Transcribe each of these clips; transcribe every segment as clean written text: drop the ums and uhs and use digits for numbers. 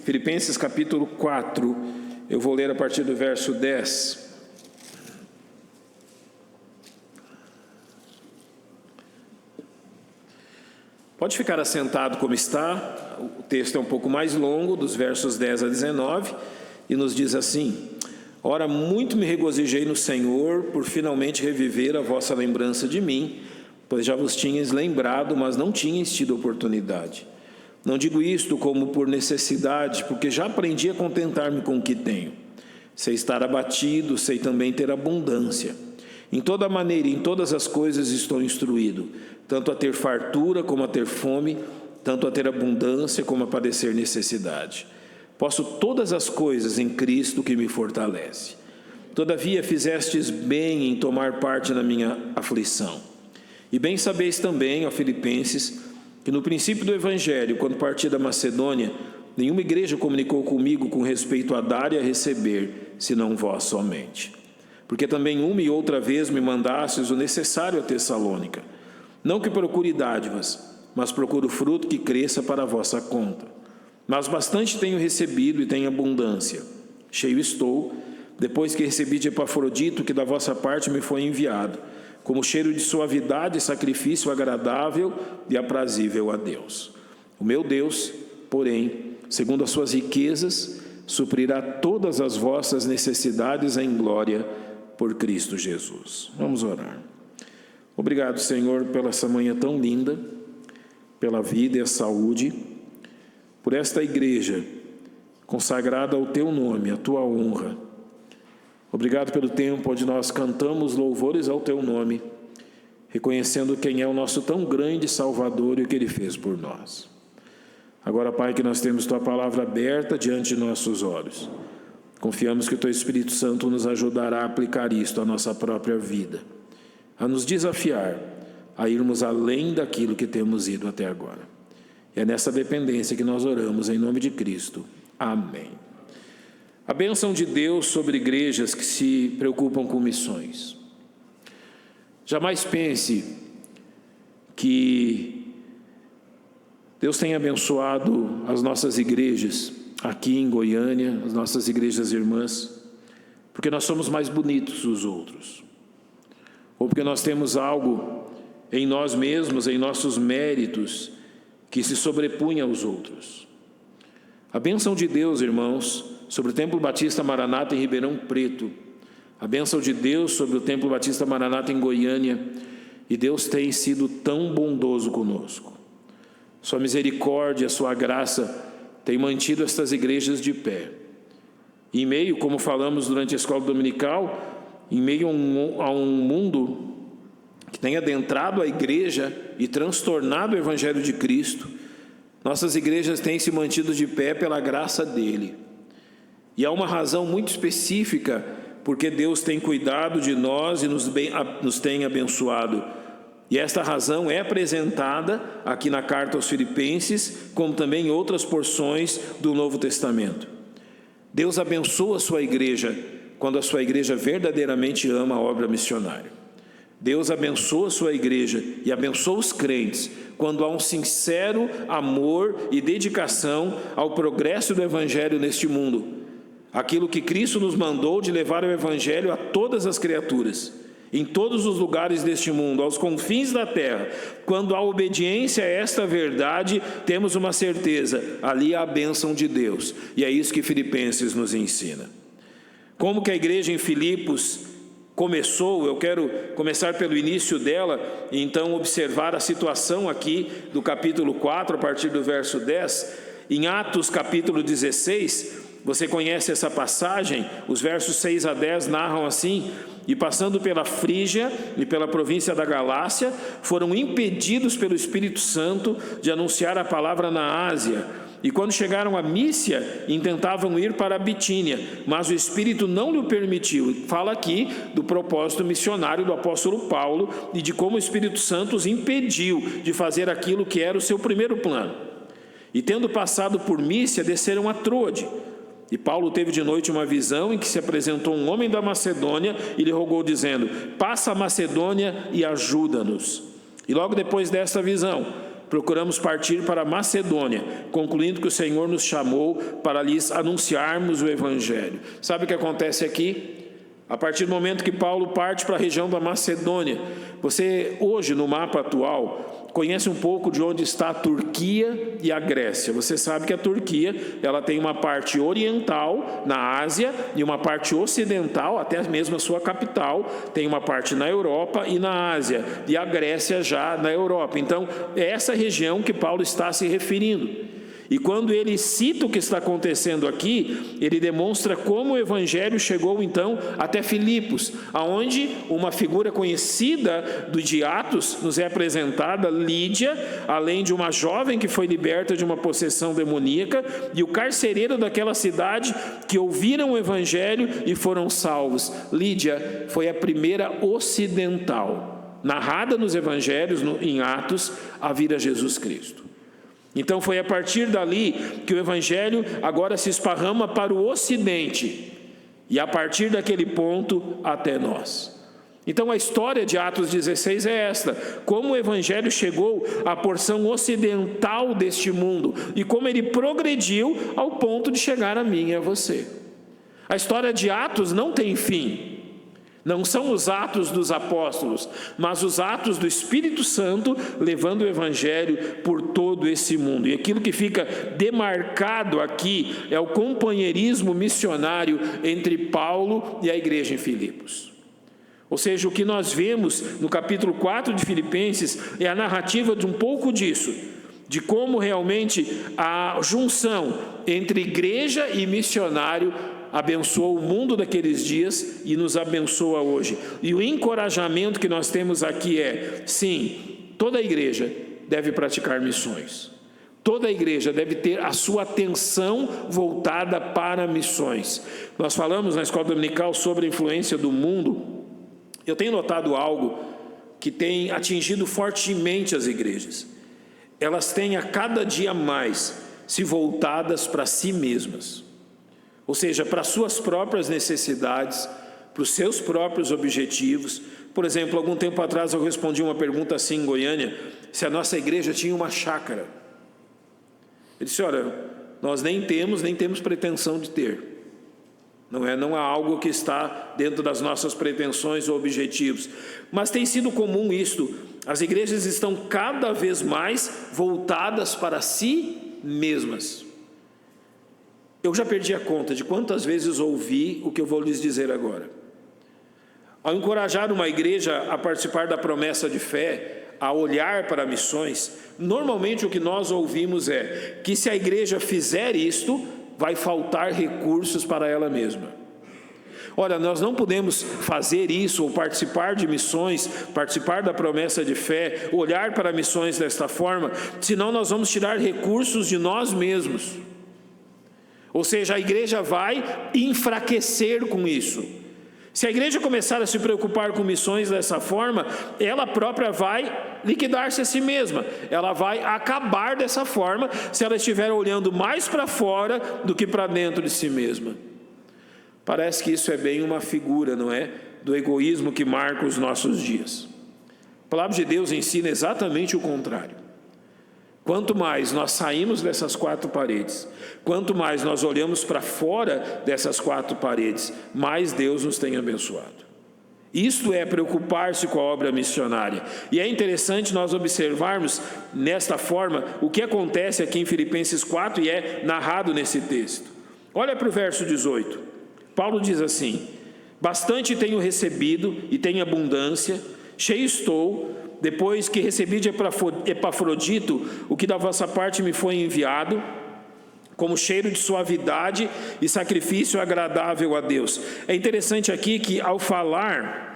Filipenses capítulo 4, eu vou ler a partir do verso 10. Pode ficar assentado como está, o texto é um pouco mais longo, dos versos 10 a 19, e nos diz assim: Ora, muito me regozijei no Senhor, por finalmente reviver a vossa lembrança de mim, pois já vos tinhas lembrado, mas não tinhas tido oportunidade. Não digo isto como por necessidade, porque já aprendi a contentar-me com o que tenho. Sei estar abatido, sei também ter abundância. Em toda maneira e em todas as coisas estou instruído, tanto a ter fartura como a ter fome, tanto a ter abundância como a padecer necessidade. Posso todas as coisas em Cristo que me fortalece. Todavia fizestes bem em tomar parte na minha aflição. E bem sabeis também, ó Filipenses, que no princípio do Evangelho, quando parti da Macedônia, nenhuma igreja comunicou comigo com respeito a dar e a receber, senão vós somente. Porque também uma e outra vez me mandastes o necessário a Tessalônica. Não que procure dádivas, mas procuro fruto que cresça para a vossa conta. Mas bastante tenho recebido e tenho abundância. Cheio estou, depois que recebi de Epafrodito, que da vossa parte me foi enviado, como cheiro de suavidade e sacrifício agradável e aprazível a Deus. O meu Deus, porém, segundo as suas riquezas, suprirá todas as vossas necessidades em glória por Cristo Jesus. Vamos orar. Obrigado, Senhor, pela essa manhã tão linda, pela vida e a saúde, por esta igreja consagrada ao Teu nome, à Tua honra. Obrigado pelo tempo onde nós cantamos louvores ao Teu nome, reconhecendo quem é o nosso tão grande Salvador e o que Ele fez por nós. Agora, Pai, que nós temos Tua palavra aberta diante de nossos olhos. Confiamos que o Teu Espírito Santo nos ajudará a aplicar isto à nossa própria vida, a nos desafiar a irmos além daquilo que temos ido até agora. E é nessa dependência que nós oramos em nome de Cristo. Amém. A bênção de Deus sobre igrejas que se preocupam com missões. Jamais pense que Deus tem abençoado as nossas igrejas aqui em Goiânia, as nossas igrejas irmãs, porque nós somos mais bonitos dos outros, ou porque nós temos algo em nós mesmos, em nossos méritos, que se sobrepunha aos outros. A bênção de Deus, irmãos, sobre o Templo Batista Maranata em Ribeirão Preto, a bênção de Deus sobre o Templo Batista Maranata em Goiânia, e Deus tem sido tão bondoso conosco. Sua misericórdia, sua graça tem mantido estas igrejas de pé. Em meio, como falamos durante a escola dominical, em meio a um mundo que tem adentrado a igreja e transtornado o Evangelho de Cristo, nossas igrejas têm se mantido de pé pela graça dEle. E há uma razão muito específica porque Deus tem cuidado de nós e nos tem abençoado. E esta razão é apresentada aqui na carta aos Filipenses, como também em outras porções do Novo Testamento. Deus abençoa a sua igreja quando a sua igreja verdadeiramente ama a obra missionária. Deus abençoa a sua igreja e abençoa os crentes quando há um sincero amor e dedicação ao progresso do Evangelho neste mundo. Aquilo que Cristo nos mandou de levar o Evangelho a todas as criaturas, em todos os lugares deste mundo, aos confins da terra. Quando há obediência a esta verdade, temos uma certeza: ali há a bênção de Deus. E é isso que Filipenses nos ensina. Como que a igreja em Filipos começou? Eu quero começar pelo início dela e então observar a situação aqui do capítulo 4, a partir do verso 10. Em Atos capítulo 16, você conhece essa passagem, os versos 6 a 10 narram assim: E passando pela Frígia e pela província da Galácia, foram impedidos pelo Espírito Santo de anunciar a palavra na Ásia. E quando chegaram a Mísia, intentavam ir para a Bitínia, mas o Espírito não lhe permitiu. Fala aqui do propósito missionário do apóstolo Paulo e de como o Espírito Santo os impediu de fazer aquilo que era o seu primeiro plano. E tendo passado por Mísia, desceram a Troade. E Paulo teve de noite uma visão em que se apresentou um homem da Macedônia e lhe rogou dizendo: passa a Macedônia e ajuda-nos. E logo depois desta visão, procuramos partir para a Macedônia, concluindo que o Senhor nos chamou para lhes anunciarmos o Evangelho. Sabe o que acontece aqui? A partir do momento que Paulo parte para a região da Macedônia, você hoje no mapa atual conhece um pouco de onde está a Turquia e a Grécia. Você sabe que a Turquia, ela tem uma parte oriental na Ásia e uma parte ocidental, até mesmo a sua capital, tem uma parte na Europa e na Ásia, e a Grécia já na Europa. Então, é essa região que Paulo está se referindo. E quando ele cita o que está acontecendo aqui, ele demonstra como o Evangelho chegou então até Filipos, aonde uma figura conhecida de Atos nos é apresentada, Lídia, além de uma jovem que foi liberta de uma possessão demoníaca, e o carcereiro daquela cidade que ouviram o Evangelho e foram salvos. Lídia foi a primeira ocidental, narrada nos Evangelhos, em Atos, a vir a Jesus Cristo. Então foi a partir dali que o Evangelho agora se esparrama para o Ocidente, e a partir daquele ponto até nós. Então a história de Atos 16 é esta: como o Evangelho chegou à porção ocidental deste mundo, e como ele progrediu ao ponto de chegar a mim e a você. A história de Atos não tem fim. Não são os atos dos apóstolos, mas os atos do Espírito Santo levando o Evangelho por todo esse mundo. E aquilo que fica demarcado aqui é o companheirismo missionário entre Paulo e a igreja em Filipos. Ou seja, o que nós vemos no capítulo 4 de Filipenses é a narrativa de um pouco disso, de como realmente a junção entre igreja e missionário abençoou o mundo daqueles dias e nos abençoa hoje. E o encorajamento que nós temos aqui é: sim, toda a igreja deve praticar missões. Toda a igreja deve ter a sua atenção voltada para missões. Nós falamos na escola dominical sobre a influência do mundo. Eu tenho notado algo que tem atingido fortemente as igrejas. Elas têm a cada dia mais se voltadas para si mesmas. Ou seja, para suas próprias necessidades, para os seus próprios objetivos. Por exemplo, algum tempo atrás eu respondi uma pergunta assim em Goiânia, se a nossa igreja tinha uma chácara. Eu disse: olha, nós nem temos pretensão de ter. Não há algo que está dentro das nossas pretensões ou objetivos. Mas tem sido comum isto. As igrejas estão cada vez mais voltadas para si mesmas. Eu já perdi a conta de quantas vezes ouvi o que eu vou lhes dizer agora. Ao encorajar uma igreja a participar da promessa de fé, a olhar para missões, normalmente o que nós ouvimos é que se a igreja fizer isto, vai faltar recursos para ela mesma. Olha, nós não podemos fazer isso ou participar de missões, participar da promessa de fé, olhar para missões desta forma, senão nós vamos tirar recursos de nós mesmos. Ou seja, a igreja vai enfraquecer com isso. Se a igreja começar a se preocupar com missões dessa forma, ela própria vai liquidar-se a si mesma. Ela vai acabar dessa forma se ela estiver olhando mais para fora do que para dentro de si mesma. Parece que isso é bem uma figura, não é? Do egoísmo que marca os nossos dias. A palavra de Deus ensina exatamente o contrário. Quanto mais nós saímos dessas quatro paredes, quanto mais nós olhamos para fora dessas quatro paredes, mais Deus nos tem abençoado. Isto é preocupar-se com a obra missionária. E é interessante nós observarmos nesta forma o que acontece aqui em Filipenses 4 e é narrado nesse texto. Olha para o verso 18. Paulo diz assim: bastante tenho recebido e tenho abundância, cheio estou, depois que recebi de Epafrodito o que da vossa parte me foi enviado, como cheiro de suavidade e sacrifício agradável a Deus. É interessante aqui que ao falar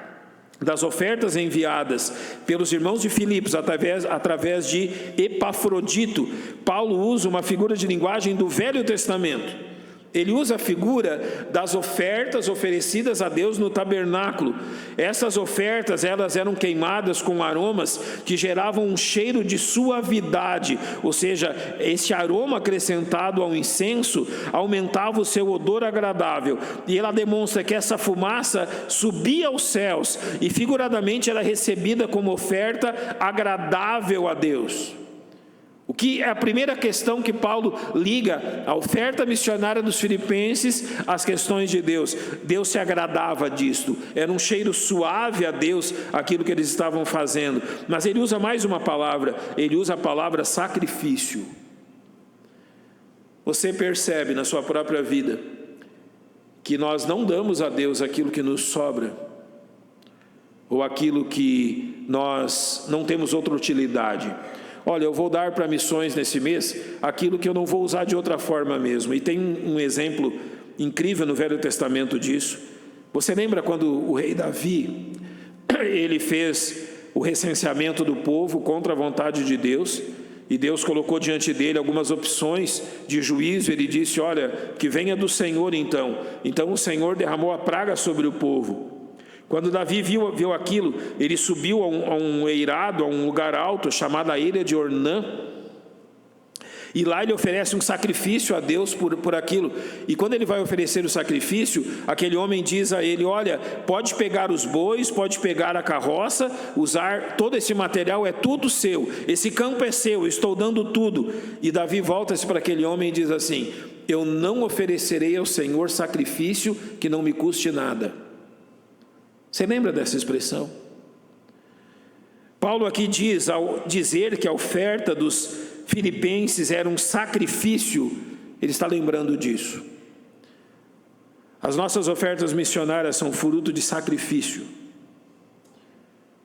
das ofertas enviadas pelos irmãos de Filipos através de Epafrodito, Paulo usa uma figura de linguagem do Velho Testamento. Ele usa a figura das ofertas oferecidas a Deus no tabernáculo. Essas ofertas, elas eram queimadas com aromas que geravam um cheiro de suavidade, ou seja, esse aroma acrescentado ao incenso aumentava o seu odor agradável. E ela demonstra que essa fumaça subia aos céus e figuradamente era recebida como oferta agradável a Deus. O que é a primeira questão que Paulo liga a oferta missionária dos filipenses às questões de Deus. Deus se agradava disto, era um cheiro suave a Deus aquilo que eles estavam fazendo. Mas ele usa mais uma palavra, ele usa a palavra sacrifício. Você percebe na sua própria vida que nós não damos a Deus aquilo que nos sobra, ou aquilo que nós não temos outra utilidade. Olha, eu vou dar para missões nesse mês aquilo que eu não vou usar de outra forma mesmo. E tem um exemplo incrível no Velho Testamento disso. Você lembra quando o rei Davi, ele fez o recenseamento do povo contra a vontade de Deus, e Deus colocou diante dele algumas opções de juízo. Ele disse, olha, que venha do Senhor então. Então o Senhor derramou a praga sobre o povo. Quando Davi viu aquilo, ele subiu a um eirado, a um lugar alto, chamado a Ilha de Ornã, e lá ele oferece um sacrifício a Deus por aquilo. E quando ele vai oferecer o sacrifício, aquele homem diz a ele, olha, pode pegar os bois, pode pegar a carroça, usar todo esse material, é tudo seu, esse campo é seu, eu estou dando tudo. E Davi volta-se para aquele homem e diz assim, eu não oferecerei ao Senhor sacrifício que não me custe nada. Você lembra dessa expressão? Paulo aqui diz, ao dizer que a oferta dos filipenses era um sacrifício, ele está lembrando disso. As nossas ofertas missionárias são fruto de sacrifício.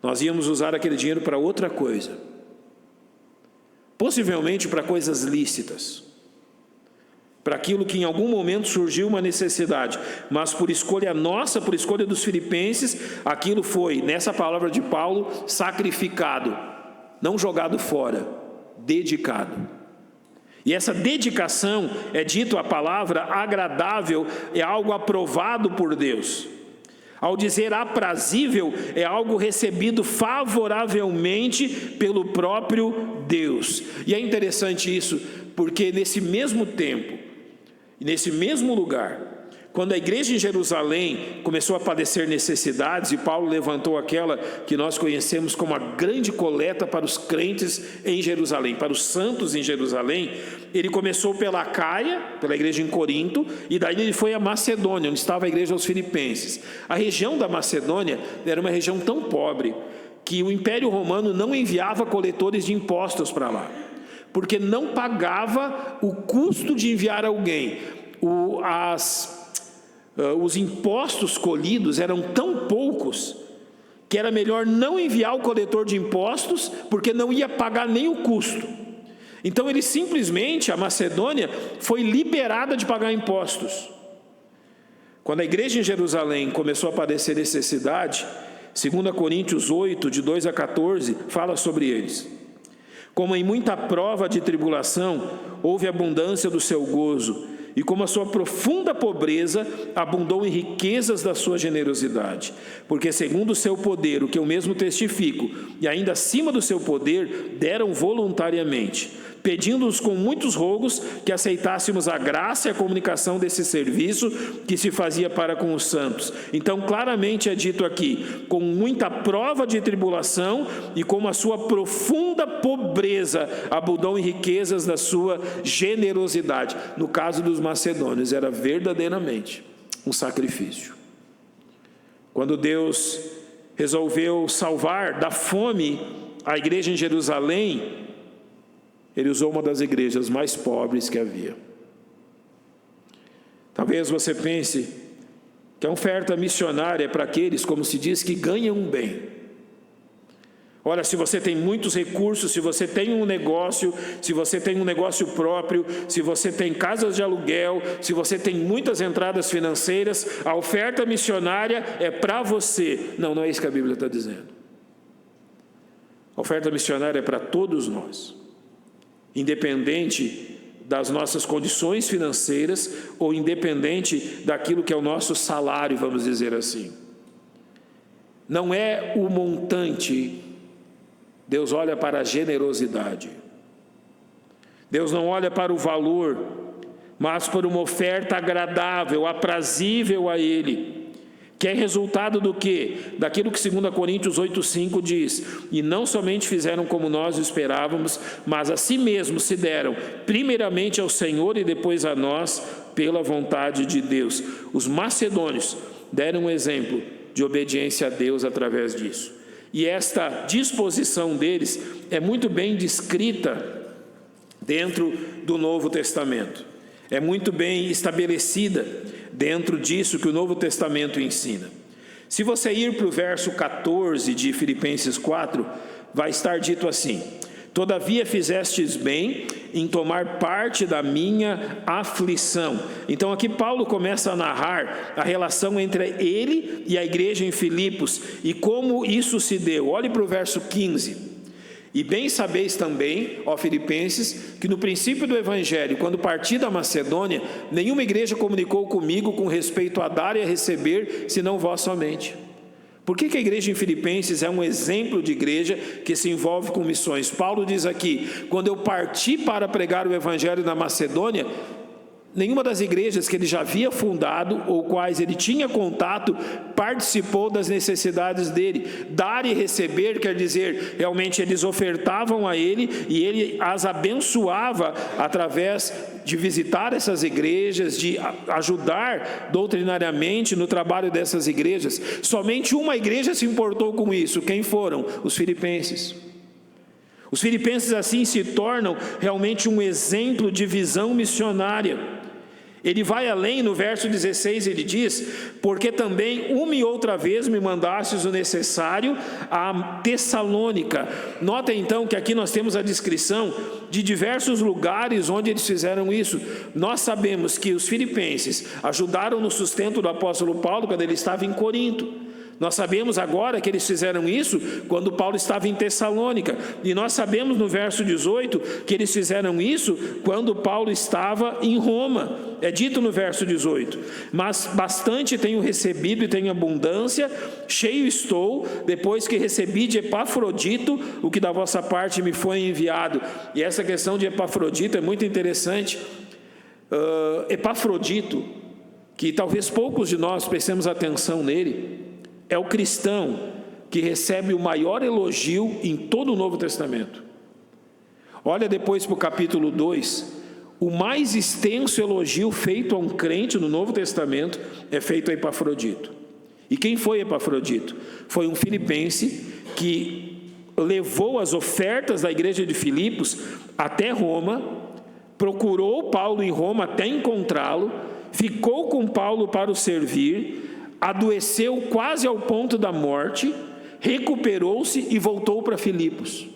Nós íamos usar aquele dinheiro para outra coisa, possivelmente para coisas lícitas, para aquilo que em algum momento surgiu uma necessidade, mas por escolha nossa, por escolha dos filipenses, aquilo foi, nessa palavra de Paulo, sacrificado, não jogado fora, dedicado. E essa dedicação, é dito a palavra agradável, é algo aprovado por Deus. Ao dizer aprazível, é algo recebido favoravelmente pelo próprio Deus. E é interessante isso, porque nesse mesmo tempo, e nesse mesmo lugar, quando a igreja em Jerusalém começou a padecer necessidades, e Paulo levantou aquela que nós conhecemos como a grande coleta para os crentes em Jerusalém, para os santos em Jerusalém, ele começou pela Acaia, pela igreja em Corinto, e daí ele foi a Macedônia, onde estava a igreja aos filipenses. A região da Macedônia era uma região tão pobre que o Império Romano não enviava coletores de impostos para lá, porque não pagava o custo de enviar alguém. Os impostos colhidos eram tão poucos que era melhor não enviar o coletor de impostos, porque não ia pagar nem o custo. Então ele simplesmente, a Macedônia, foi liberada de pagar impostos. Quando a igreja em Jerusalém começou a padecer necessidade, 2 Coríntios 8, de 2 a 14, fala sobre eles. Como em muita prova de tribulação, houve abundância do seu gozo, e como a sua profunda pobreza abundou em riquezas da sua generosidade. Porque segundo o seu poder, o que eu mesmo testifico, e ainda acima do seu poder, deram voluntariamente, pedindo-nos com muitos rogos que aceitássemos a graça e a comunicação desse serviço que se fazia para com os santos. Então claramente é dito aqui, com muita prova de tribulação e como a sua profunda pobreza abundou em riquezas da sua generosidade. No caso dos macedônios, era verdadeiramente um sacrifício. Quando Deus resolveu salvar da fome a igreja em Jerusalém, ele usou uma das igrejas mais pobres que havia. Talvez você pense que a oferta missionária é para aqueles, como se diz, que ganham bem. Olha, se você tem muitos recursos, se você tem um negócio, se você tem um negócio próprio, se você tem casas de aluguel, se você tem muitas entradas financeiras, a oferta missionária é para você. Não, não é isso que a Bíblia está dizendo. A oferta missionária é para todos nós, independente das nossas condições financeiras ou independente daquilo que é o nosso salário, vamos dizer assim. Não é o montante. Deus olha para a generosidade. Deus não olha para o valor, mas por uma oferta agradável, aprazível a Ele. que é resultado do quê? Daquilo que 2 Coríntios 8,5 diz: e não somente fizeram como nós esperávamos, mas a si mesmos se deram, primeiramente ao Senhor e depois a nós, pela vontade de Deus. Os macedônios deram um exemplo de obediência a Deus através disso. E esta disposição deles é muito bem descrita dentro do Novo Testamento. É muito bem estabelecida dentro disso que o Novo Testamento ensina. Se você ir para o verso 14 de Filipenses 4, vai estar dito assim: todavia fizestes bem em tomar parte da minha aflição. Então aqui Paulo começa a narrar a relação entre ele e a igreja em Filipos e como isso se deu. Olhe para o verso 15. E bem sabeis também, ó Filipenses, que no princípio do Evangelho, quando parti da Macedônia, nenhuma igreja comunicou comigo com respeito a dar e a receber, senão vós somente. Por que a igreja em Filipenses é um exemplo de igreja que se envolve com missões? Paulo diz aqui: quando eu parti para pregar o Evangelho na Macedônia, nenhuma das igrejas que ele já havia fundado ou quais ele tinha contato participou das necessidades dele. Dar e receber quer dizer, realmente eles ofertavam a ele e ele as abençoava através de visitar essas igrejas, de ajudar doutrinariamente no trabalho dessas igrejas. Somente uma igreja se importou com isso. Quem foram? Os filipenses. Os filipenses assim se tornam realmente um exemplo de visão missionária. Ele vai além, no verso 16 ele diz: porque também uma e outra vez me mandastes o necessário a Tessalônica. Nota então que aqui nós temos a descrição de diversos lugares onde eles fizeram isso. Nós sabemos que os filipenses ajudaram no sustento do apóstolo Paulo quando ele estava em Corinto. Nós sabemos agora que eles fizeram isso quando Paulo estava em Tessalônica. E nós sabemos no verso 18 que eles fizeram isso quando Paulo estava em Roma. É dito no verso 18: mas bastante tenho recebido e tenho abundância, cheio estou, depois que recebi de Epafrodito o que da vossa parte me foi enviado. E essa questão de Epafrodito é muito interessante. Epafrodito, que talvez poucos de nós prestemos atenção nele, é o cristão que recebe o maior elogio em todo o Novo Testamento. Olha depois para o capítulo 2, o mais extenso elogio feito a um crente no Novo Testamento é feito a Epafrodito. E quem foi Epafrodito? Foi um filipense que levou as ofertas da igreja de Filipos até Roma, procurou Paulo em Roma até encontrá-lo, ficou com Paulo para o servir, adoeceu quase ao ponto da morte, recuperou-se e voltou para Filipos.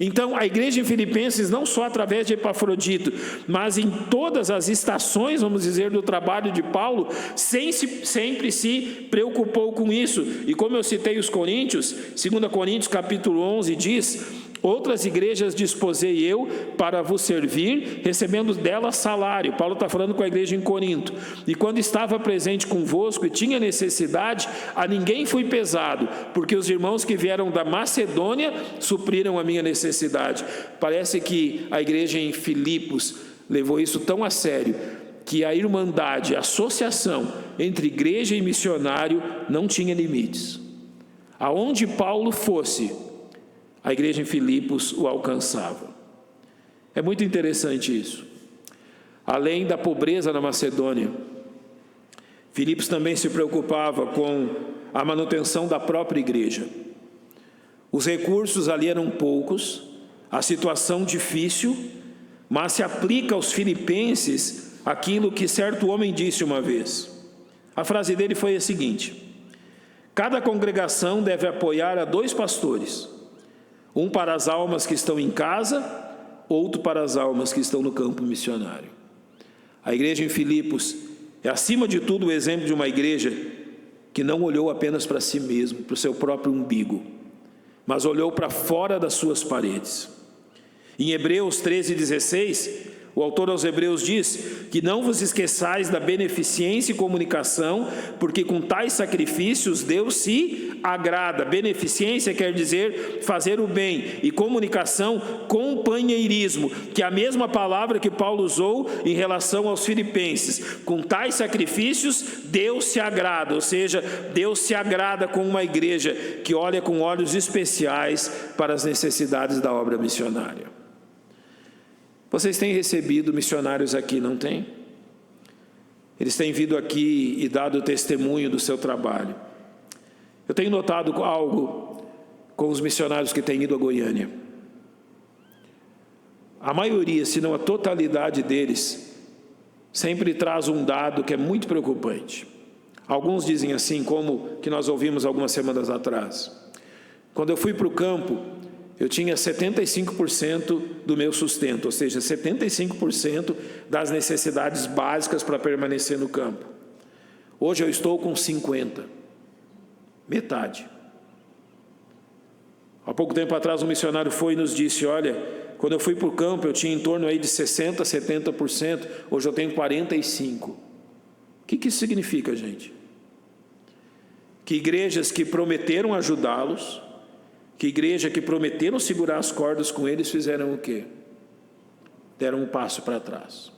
Então, a igreja em Filipenses, não só através de Epafrodito, mas em todas as estações, vamos dizer, do trabalho de Paulo, sempre se preocupou com isso. E como eu citei os Coríntios, 2 Coríntios capítulo 11 diz: outras igrejas disposei eu para vos servir, recebendo delas salário. Paulo está falando com a igreja em Corinto. E quando estava presente convosco e tinha necessidade, a ninguém fui pesado, porque os irmãos que vieram da Macedônia supriram a minha necessidade. Parece que a igreja em Filipos levou isso tão a sério, que a irmandade, a associação entre igreja e missionário não tinha limites. Aonde Paulo fosse, a igreja em Filipos o alcançava. É muito interessante isso. Além da pobreza na Macedônia, Filipos também se preocupava com a manutenção da própria igreja. Os recursos ali eram poucos, a situação difícil, mas se aplica aos filipenses aquilo que certo homem disse uma vez. A frase dele foi a seguinte: cada congregação deve apoiar a 2 pastores, um para as almas que estão em casa, outro para as almas que estão no campo missionário. A igreja em Filipos é, acima de tudo, o exemplo de uma igreja que não olhou apenas para si mesmo, para o seu próprio umbigo, mas olhou para fora das suas paredes. Em Hebreus 13:16, O autor aos Hebreus diz que não vos esqueçais da beneficência e comunicação, porque com tais sacrifícios Deus se agrada. Beneficência quer dizer fazer o bem, e comunicação, companheirismo, que é a mesma palavra que Paulo usou em relação aos filipenses. Com tais sacrifícios Deus se agrada, ou seja, Deus se agrada com uma igreja que olha com olhos especiais para as necessidades da obra missionária. Vocês têm recebido missionários aqui, não têm? Eles têm vindo aqui e dado testemunho do seu trabalho. Eu tenho notado algo com os missionários que têm ido a Goiânia. A maioria, se não a totalidade deles, sempre traz um dado que é muito preocupante. Alguns dizem assim, como que nós ouvimos algumas semanas atrás. Quando eu fui para o campo, eu tinha 75% do meu sustento, ou seja, 75% das necessidades básicas para permanecer no campo. Hoje eu estou com 50%, metade. Há pouco tempo atrás um missionário foi e nos disse, olha, quando eu fui para o campo eu tinha em torno aí de 60%, 70%, hoje eu tenho 45%. O que isso significa, gente? Que igrejas que prometeram ajudá-los, que igreja que prometeram segurar as cordas com eles, fizeram o quê? Deram um passo para trás.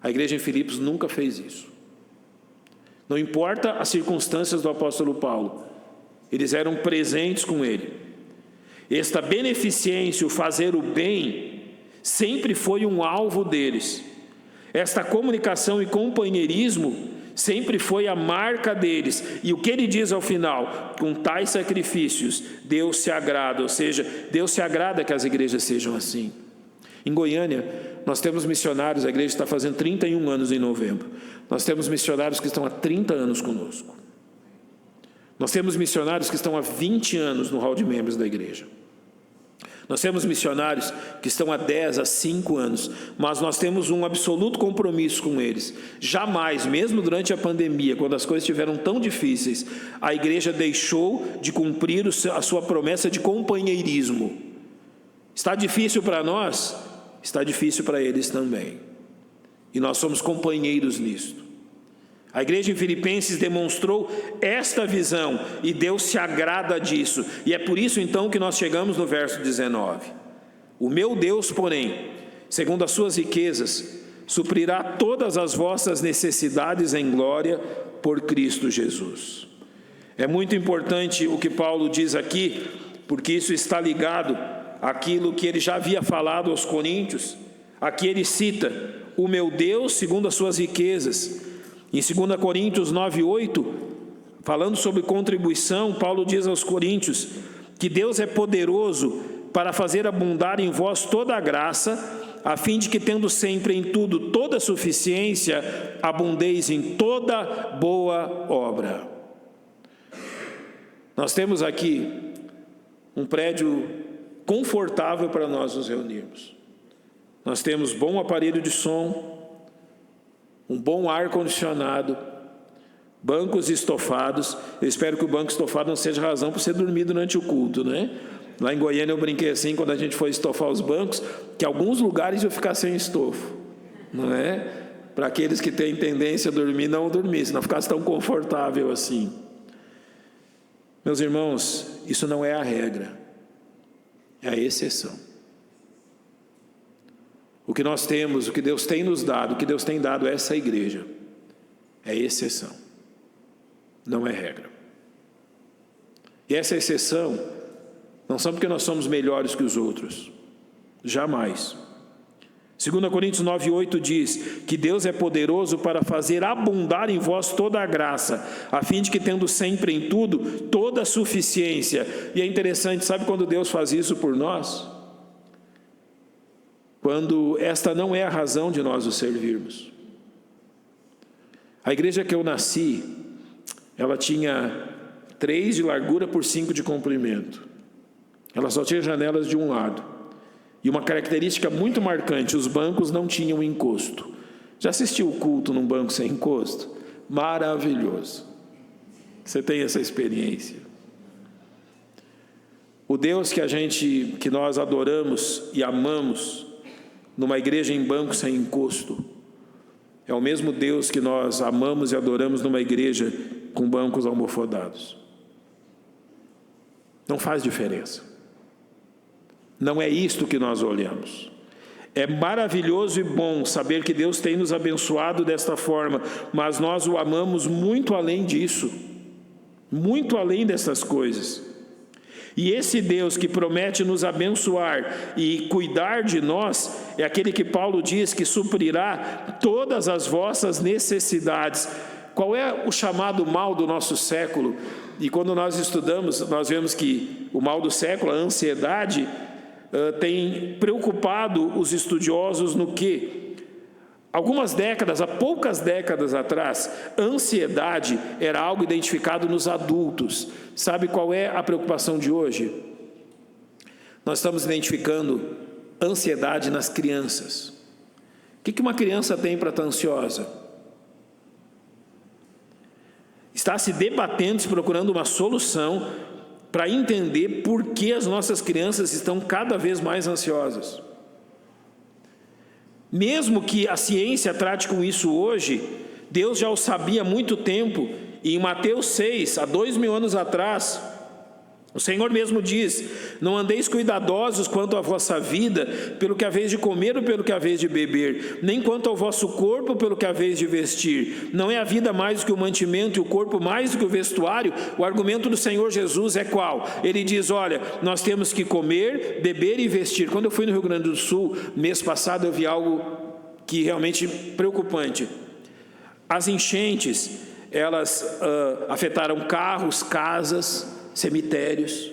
A igreja em Filipos nunca fez isso. Não importa as circunstâncias do apóstolo Paulo, eles eram presentes com ele. Esta beneficência, o fazer o bem, sempre foi um alvo deles. Esta comunicação e companheirismo sempre foi a marca deles. E o que ele diz ao final? Com tais sacrifícios, Deus se agrada. Ou seja, Deus se agrada que as igrejas sejam assim. Em Goiânia, nós temos missionários, a igreja está fazendo 31 anos em novembro. Nós temos missionários que estão há 30 anos conosco. Nós temos missionários que estão há 20 anos no hall de membros da igreja. Nós temos missionários que estão há 10, há 5 anos, mas nós temos um absoluto compromisso com eles. Jamais, mesmo durante a pandemia, quando as coisas estiveram tão difíceis, a igreja deixou de cumprir a sua promessa de companheirismo. Está difícil para nós? Está difícil para eles também. E nós somos companheiros nisto. A igreja em Filipenses demonstrou esta visão e Deus se agrada disso. E é por isso então que nós chegamos no verso 19. O meu Deus, porém, segundo as suas riquezas, suprirá todas as vossas necessidades em glória por Cristo Jesus. É muito importante o que Paulo diz aqui, porque isso está ligado àquilo que ele já havia falado aos coríntios. Aqui ele cita, o meu Deus, segundo as suas riquezas. Em 2 Coríntios 9:8, falando sobre contribuição, Paulo diz aos coríntios que Deus é poderoso para fazer abundar em vós toda a graça, a fim de que, tendo sempre em tudo toda suficiência, abundeis em toda boa obra. Nós temos aqui um prédio confortável para nós nos reunirmos. Nós temos bom aparelho de som, um bom ar-condicionado, bancos estofados. Eu espero que o banco estofado não seja razão para você dormir durante o culto, né? Lá em Goiânia eu brinquei assim, quando a gente foi estofar os bancos, que alguns lugares iam ficar sem estofo, não é? Para aqueles que têm tendência a dormir, não dormir, se não ficasse tão confortável assim. Meus irmãos, isso não é a regra, é a exceção. O que nós temos, o que Deus tem nos dado, o que Deus tem dado a essa igreja, é exceção, não é regra. E essa exceção não são porque nós somos melhores que os outros, jamais. 2 Coríntios 9:8 diz que Deus é poderoso para fazer abundar em vós toda a graça, a fim de que, tendo sempre em tudo toda a suficiência. E é interessante, sabe quando Deus faz isso por nós? Quando esta não é a razão de nós o servirmos. A igreja que eu nasci, ela tinha 3 de largura por 5 de comprimento. Ela só tinha janelas de um lado. E uma característica muito marcante, os bancos não tinham encosto. Já assistiu o culto num banco sem encosto? Maravilhoso. Você tem essa experiência. O Deus que nós adoramos e amamos, numa igreja em banco sem encosto. É o mesmo Deus que nós amamos e adoramos numa igreja com bancos almofodados. Não faz diferença. Não é isto que nós olhamos. É maravilhoso e bom saber que Deus tem nos abençoado desta forma, mas nós o amamos muito além disso, muito além dessas coisas. E esse Deus que promete nos abençoar e cuidar de nós, é aquele que Paulo diz que suprirá todas as vossas necessidades. Qual é o chamado mal do nosso século? E quando nós estudamos, nós vemos que o mal do século, a ansiedade, tem preocupado os estudiosos no quê? Algumas décadas, há poucas décadas atrás, ansiedade era algo identificado nos adultos. Sabe qual é a preocupação de hoje? Nós estamos identificando ansiedade nas crianças. O que uma criança tem para estar ansiosa? Está se debatendo, se procurando uma solução para entender por que as nossas crianças estão cada vez mais ansiosas. Mesmo que a ciência trate com isso hoje, Deus já o sabia há muito tempo, e em Mateus 6, há 2000 anos atrás, o Senhor mesmo diz: não andeis cuidadosos quanto à vossa vida, pelo que haveis de comer ou pelo que haveis de beber, nem quanto ao vosso corpo, pelo que haveis de vestir. Não é a vida mais do que o mantimento e o corpo mais do que o vestuário? O argumento do Senhor Jesus é qual? Ele diz: olha, nós temos que comer, beber e vestir. Quando eu fui no Rio Grande do Sul, mês passado, eu vi algo que realmente preocupante. As enchentes, elas afetaram carros, casas, cemitérios.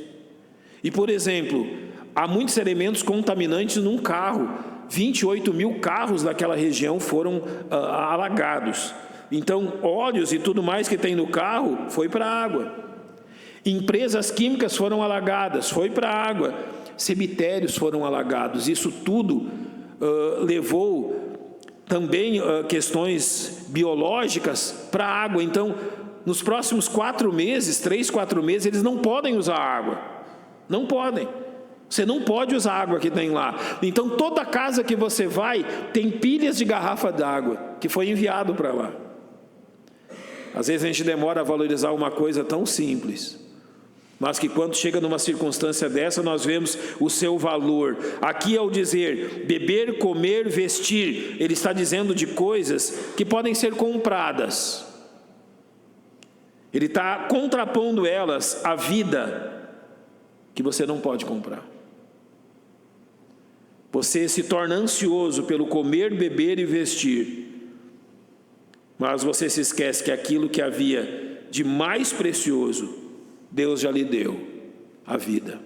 E, por exemplo, há muitos elementos contaminantes num carro. 28 mil carros daquela região foram alagados. Então, óleos e tudo mais que tem no carro foi para a água. Empresas químicas foram alagadas, foi para a água. Cemitérios foram alagados. Isso tudo levou também questões biológicas para a água. Então, nos próximos 4 meses, 3, 4 meses, eles não podem usar água. Não podem. Você não pode usar a água que tem lá. Então, toda casa que você vai, tem pilhas de garrafa d'água que foi enviado para lá. Às vezes a gente demora a valorizar uma coisa tão simples, mas que quando chega numa circunstância dessa, nós vemos o seu valor. Aqui, ao dizer beber, comer, vestir, ele está dizendo de coisas que podem ser compradas. Ele está contrapondo elas à vida que você não pode comprar. Você se torna ansioso pelo comer, beber e vestir, mas você se esquece que aquilo que havia de mais precioso, Deus já lhe deu: a vida.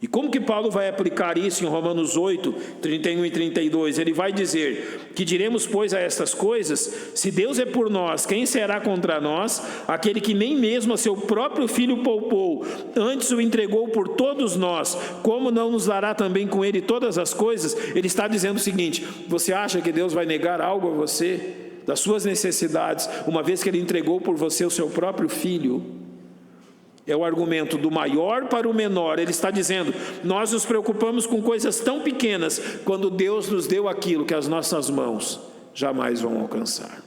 E como que Paulo vai aplicar isso em Romanos 8, 31 e 32? Ele vai dizer: que diremos, pois, a estas coisas? Se Deus é por nós, quem será contra nós? Aquele que nem mesmo a seu próprio Filho poupou, antes o entregou por todos nós, como não nos dará também com ele todas as coisas? Ele está dizendo o seguinte: você acha que Deus vai negar algo a você, das suas necessidades, uma vez que ele entregou por você o seu próprio Filho? É o argumento do maior para o menor. Ele está dizendo: nós nos preocupamos com coisas tão pequenas, quando Deus nos deu aquilo que as nossas mãos jamais vão alcançar.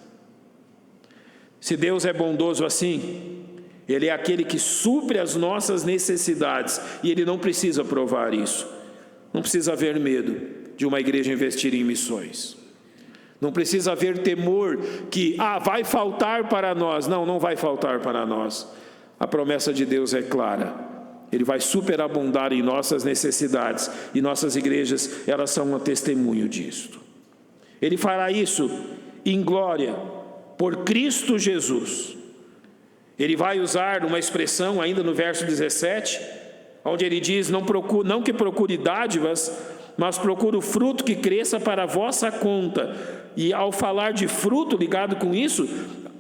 Se Deus é bondoso assim, Ele é aquele que supre as nossas necessidades, e Ele não precisa provar isso. Não precisa haver medo de uma igreja investir em missões. Não precisa haver temor que vai faltar para nós. Não, não vai faltar para nós. A promessa de Deus é clara: Ele vai superabundar em nossas necessidades, e nossas igrejas, elas são um testemunho disto. Ele fará isso em glória, por Cristo Jesus. Ele vai usar uma expressão ainda no verso 17, onde ele diz: não que procure dádivas, mas procure o fruto que cresça para a vossa conta. E ao falar de fruto ligado com isso,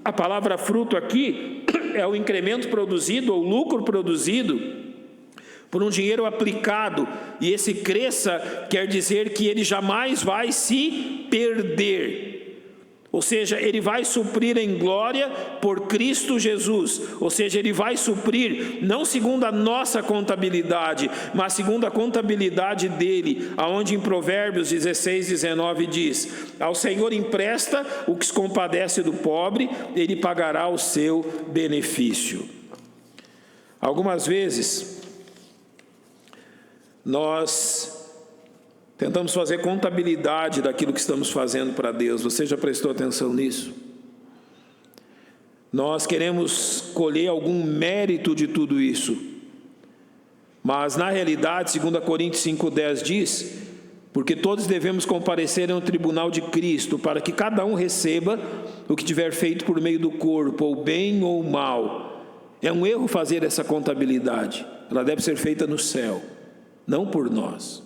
a palavra fruto aqui é o incremento produzido, ou lucro produzido por um dinheiro aplicado. E esse cresça quer dizer que ele jamais vai se perder. Ou seja, Ele vai suprir em glória por Cristo Jesus. Ou seja, Ele vai suprir não segundo a nossa contabilidade, mas segundo a contabilidade dEle, aonde em Provérbios 16:19 diz: ao Senhor empresta o que se compadece do pobre, Ele pagará o seu benefício. Algumas vezes, nós tentamos fazer contabilidade daquilo que estamos fazendo para Deus. Você já prestou atenção nisso? Nós queremos colher algum mérito de tudo isso. Mas na realidade, 2 Coríntios 5:10 diz: porque todos devemos comparecer ao tribunal de Cristo, para que cada um receba o que tiver feito por meio do corpo, ou bem ou mal. É um erro fazer essa contabilidade. Ela deve ser feita no céu, não por nós.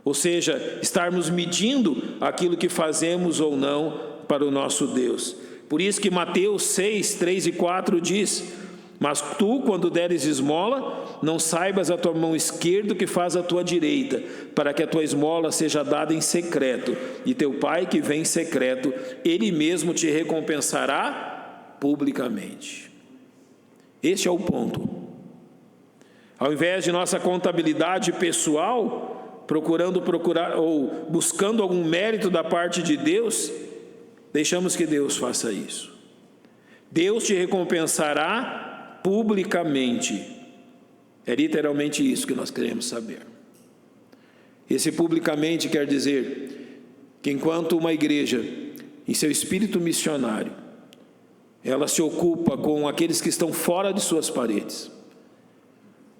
Ou seja, estarmos medindo aquilo que fazemos ou não para o nosso Deus. Por isso que Mateus 6:3-4 diz: mas tu, quando deres esmola, não saibas a tua mão esquerda o que faz a tua direita, para que a tua esmola seja dada em secreto, e teu Pai que vem em secreto, Ele mesmo te recompensará publicamente. Este é o ponto. Ao invés de nossa contabilidade pessoal, buscando algum mérito da parte de Deus, deixamos que Deus faça isso. Deus te recompensará publicamente. É literalmente isso que nós queremos saber. Esse publicamente quer dizer que enquanto uma igreja, em seu espírito missionário, ela se ocupa com aqueles que estão fora de suas paredes,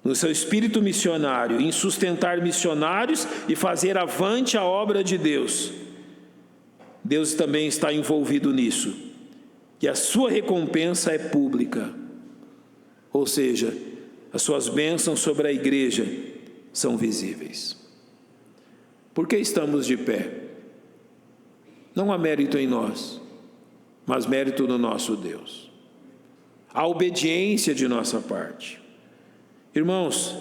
no seu espírito missionário, em sustentar missionários e fazer avante a obra de Deus, Deus também está envolvido nisso, e a sua recompensa é pública. Ou seja, as suas bênçãos sobre a igreja são visíveis. Por que estamos de pé? Não há mérito em nós, mas mérito no nosso Deus. A obediência de nossa parte. Irmãos,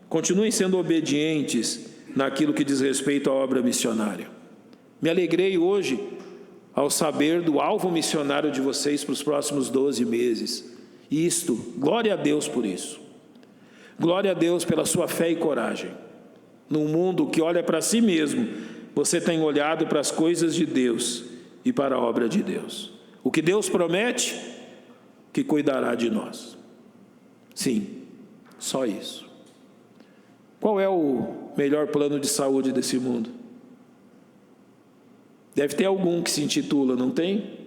continuem sendo obedientes naquilo que diz respeito à obra missionária. Me alegrei hoje ao saber do alvo missionário de vocês para os próximos 12 meses. Glória a Deus por isso. Glória a Deus pela sua fé e coragem. Num mundo que olha para si mesmo, você tem olhado para as coisas de Deus e para a obra de Deus. O que Deus promete, que cuidará de nós. Sim. Só isso. Qual é o melhor plano de saúde desse mundo? Deve ter algum que se intitula, não tem?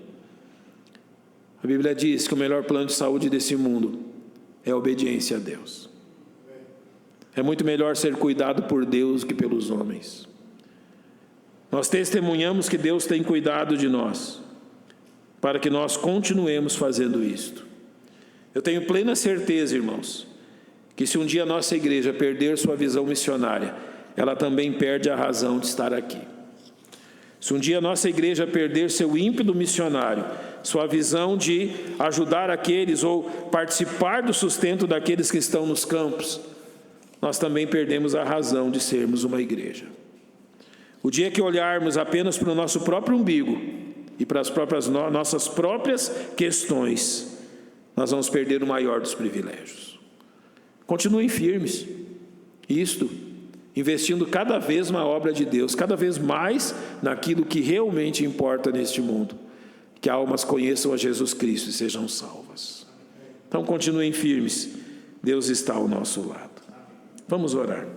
A Bíblia diz que o melhor plano de saúde desse mundo é a obediência a Deus. É muito melhor ser cuidado por Deus que pelos homens. Nós testemunhamos que Deus tem cuidado de nós, para que nós continuemos fazendo isto. Eu tenho plena certeza, irmãos, que se um dia a nossa igreja perder sua visão missionária, ela também perde a razão de estar aqui. Se um dia a nossa igreja perder seu ímpeto missionário, sua visão de ajudar aqueles ou participar do sustento daqueles que estão nos campos, nós também perdemos a razão de sermos uma igreja. O dia que olharmos apenas para o nosso próprio umbigo e para as nossas próprias questões, nós vamos perder o maior dos privilégios. Continuem firmes, investindo cada vez na obra de Deus, cada vez mais naquilo que realmente importa neste mundo, que almas conheçam a Jesus Cristo e sejam salvas. Então continuem firmes, Deus está ao nosso lado. Vamos orar.